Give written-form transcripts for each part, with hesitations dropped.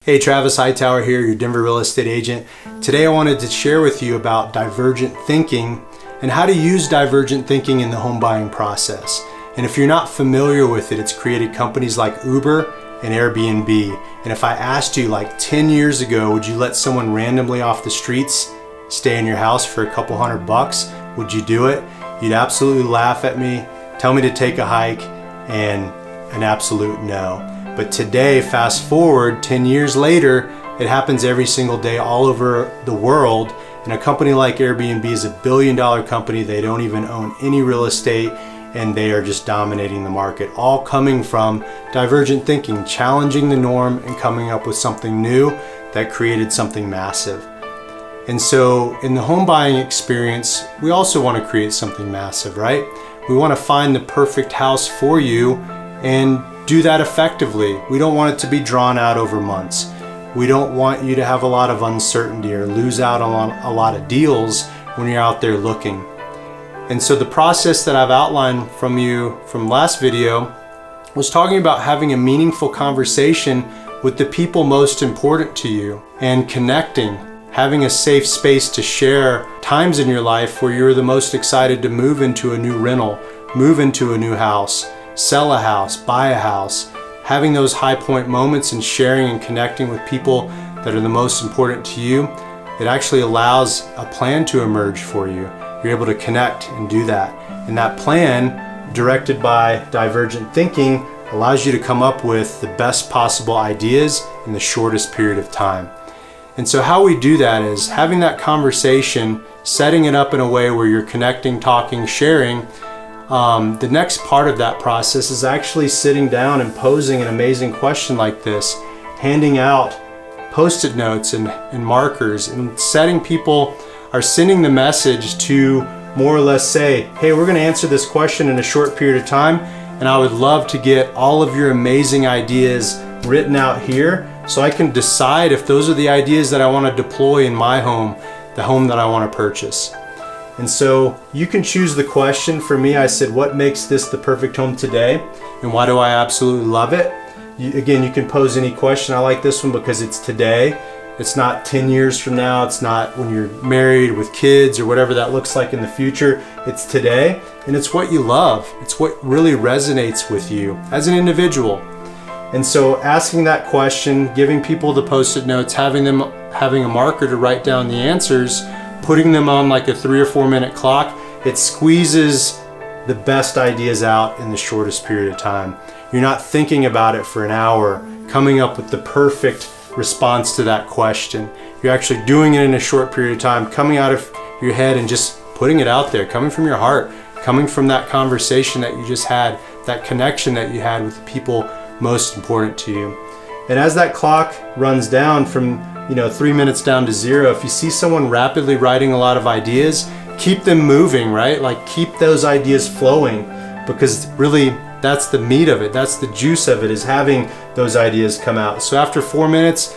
Hey, Travis Hightower here, your Denver real estate agent. Today I wanted to share with you about divergent thinking and how to use divergent thinking in the home buying process. And if you're not familiar with it, it's created companies like Uber and Airbnb. And if I asked you like 10 years ago, would you let someone randomly off the streets stay in your house for a couple $100? Would you do it? You'd absolutely laugh at me, tell me to take a hike, and an absolute no. But today, fast forward 10 years later, it happens every single day all over the world. And a company like Airbnb is $1 billion company. They don't even own any real estate and they are just dominating the market, all coming from divergent thinking, challenging the norm and coming up with something new that created something massive. And so in the home buying experience, we also want to create something massive, right? We want to find the perfect house for you and do that effectively. We don't want it to be drawn out over months. We don't want you to have a lot of uncertainty or lose out on a lot of deals when you're out there looking. And so the process that I've outlined from you from last video was talking about having a meaningful conversation with the people most important to you and connecting, having a safe space to share times in your life where you're the most excited to move into a new rental, move into a new house, sell a house, buy a house, having those high point moments and sharing and connecting with people that are the most important to you. It actually allows a plan to emerge for you. You're able to connect and do that. And that plan, directed by divergent thinking, allows you to come up with the best possible ideas in the shortest period of time. And so how we do that is having that conversation, setting it up in a way where you're connecting, talking, sharing. The next part of that process is actually sitting down and posing an amazing question like this, handing out post-it notes and markers, and sending the message to more or less say, hey, we're going to answer this question in a short period of time, and I would love to get all of your amazing ideas written out here so I can decide if those are the ideas that I want to deploy in my home, the home that I want to purchase. And so you can choose the question. For me, I said, what makes this the perfect home today? And why do I absolutely love it? Again, you can pose any question. I like this one because it's today. It's not 10 years from now. It's not when you're married with kids or whatever that looks like in the future. It's today, and it's what you love. It's what really resonates with you as an individual. And so asking that question, giving people the post-it notes, having a marker to write down the answers, putting them on like a 3 or 4 minute clock, it squeezes the best ideas out in the shortest period of time. You're not thinking about it for an hour, coming up with the perfect response to that question. You're actually doing it in a short period of time, coming out of your head and just putting it out there, coming from your heart, coming from that conversation that you just had, that connection that you had with the people most important to you. And as that clock runs down from 3 minutes down to 0, if you see someone rapidly writing a lot of ideas, keep them moving, right? Like keep those ideas flowing, because really that's the meat of it. That's the juice of it, is having those ideas come out. So after 4 minutes,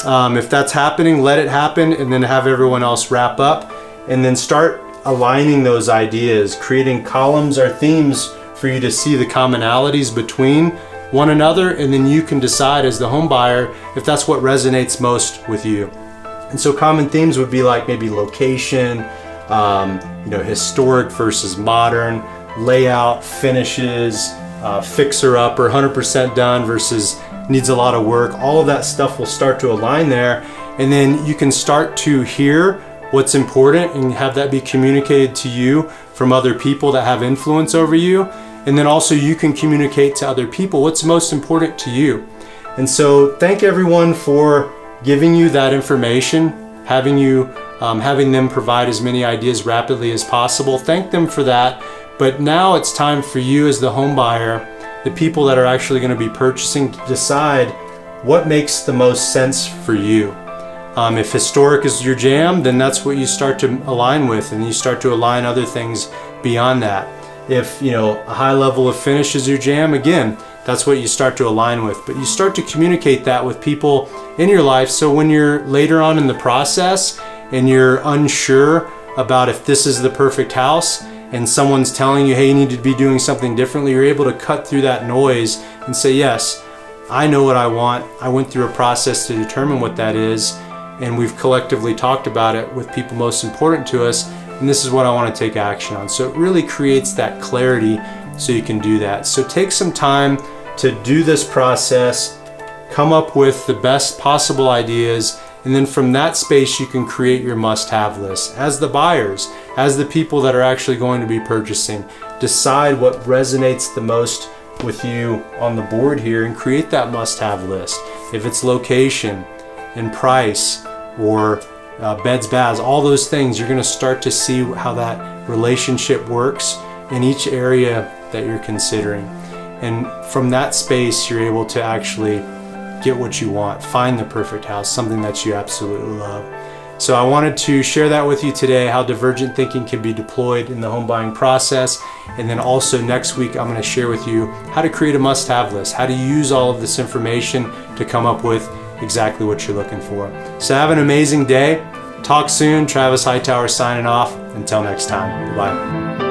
if that's happening, let it happen, and then have everyone else wrap up, and then start aligning those ideas, creating columns or themes for you to see the commonalities between one another, and then you can decide as the home buyer if that's what resonates most with you. And so common themes would be like maybe location, historic versus modern, layout, finishes, fixer upper, 100% done versus needs a lot of work. All of that stuff will start to align there, and then you can start to hear what's important and have that be communicated to you from other people that have influence over you. And then also you can communicate to other people what's most important to you. And so thank everyone for giving you that information, having them provide as many ideas rapidly as possible. Thank them for that. But now it's time for you as the home buyer, the people that are actually going to be purchasing, to decide what makes the most sense for you. If historic is your jam, then that's what you start to align with, and you start to align other things beyond that. If a high level of finish is your jam, again, that's what you start to align with. But you start to communicate that with people in your life, so when you're later on in the process and you're unsure about if this is the perfect house and someone's telling you, hey, you need to be doing something differently, you're able to cut through that noise and say, yes, I know what I want. I went through a process to determine what that is, and we've collectively talked about it with people most important to us, and this is what I want to take action on. So it really creates that clarity so you can do that. So take some time to do this process, come up with the best possible ideas, and then from that space you can create your must-have list. As the buyers, as the people that are actually going to be purchasing, decide what resonates the most with you on the board here and create that must-have list. If it's location and price or beds, baths, all those things, you're going to start to see how that relationship works in each area that you're considering. And from that space, you're able to actually get what you want, find the perfect house, something that you absolutely love. So I wanted to share that with you today, how divergent thinking can be deployed in the home buying process. And then also next week, I'm going to share with you how to create a must-have list, how to use all of this information to come up with exactly what you're looking for. So have an amazing day. Talk soon. Travis Hightower signing off. Until next time. Bye.